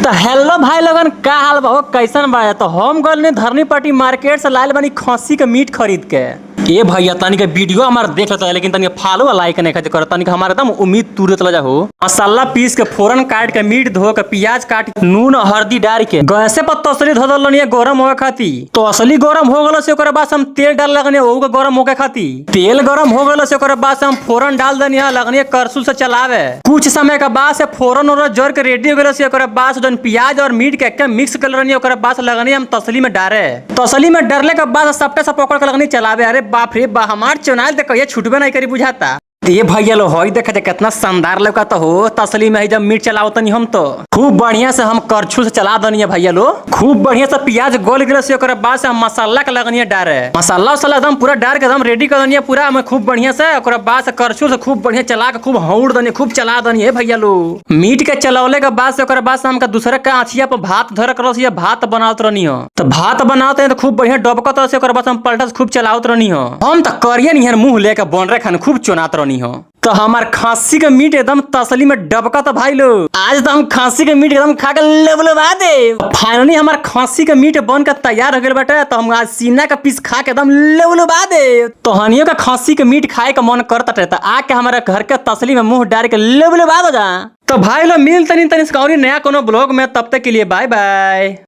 तो हेलो भाई लोगन, का हाल बा हो? कैसन बा? तो हम गए धरनी पट्टी मार्केट से लायल बानी खस्सी के मीट खरीद के। ए भैया तनिक वीडियो हमार देख लेता है, लेकिन तनिक फॉलो लाइक नहीं कर तनिक हमारे एकदम उम्मीद तुरंत लगा हो। मसाला पीस के फोरन काट के मीट धो के प्याज काट के नून हल्दी डाल के गैसे पर तसली धो दलनी गरम होके खाती। तो असली गरम हो गलो से ओकरे बाद हम तेल डाल लगने ओहू गरम होके खाती। तेल गरम हो गलो से ओकरे बाद हम फोरन डाल दनी लगनी करछुल से चलावे। कुछ समय के बाद से फोरन और जर के रेडी हो गलो से ओकरे बाद से प्याज और मीट के एकदम मिक्स कर रही ओकरे बाद लगनी हम तसली में डारे। तसली में डरले के बाद सपटे से पकड़ के लगनी चलावे। अरे बाप रे बा, हमार चुनाल देख ये छुटबे नहीं करी बुझाता। ये भैया लो हई देखा कितना शानदार लौका तो हो। तसली में जब मीट चलाओ तनी हम तो खूब बढ़िया से हम करछुल से चला दनी भैया लो। खूब बढ़िया से प्याज गोल गिर से ओकरे बाद से हम मसाला के लगनी डारे। मसाला वसाला एकदम पूरा डाल के एकदम रेडी कर दनी पूरा हमें खूब बढ़िया से। ओकरे बाद से करछुल से खूब बढ़िया चला के खूब हौड़ दनी, खूब चला दनी है भैया लो। मीट के चलौले के बाद से ओकरे बाद से हमका दूसरे के आँचिया पर भात धर कर भात बनावत रहनी हो। तो भात बनाते तो खूब बढ़िया डबकत से ओकरे बाद हम पलटा से खूब चलावत रहनी हो। हम तो करिए नहीं मुंह लेके बन रहे खान खूब चुनात रहनी हो। तो हमार खस्सी के मीट एकदम तसली में डबका तो भाई लो। आज तो हम खस्सी के मीट एकदम खा के लेवलवा दे। फाइनली हमार खस्सी के मीट बन के तैयार हो गए बाटे। तो हम आज सीना का पीस खा के एकदम लेवलवा दे। तो हनियो का खस्सी के मीट खाए का मन करता रहे तो आके हमारे घर के तसली में मुंह डाल के लेवलवा दो जा। तो भाई लो मिल तनी तनी नया कोनो ब्लॉग में, तब तक के लिए बाय बाय।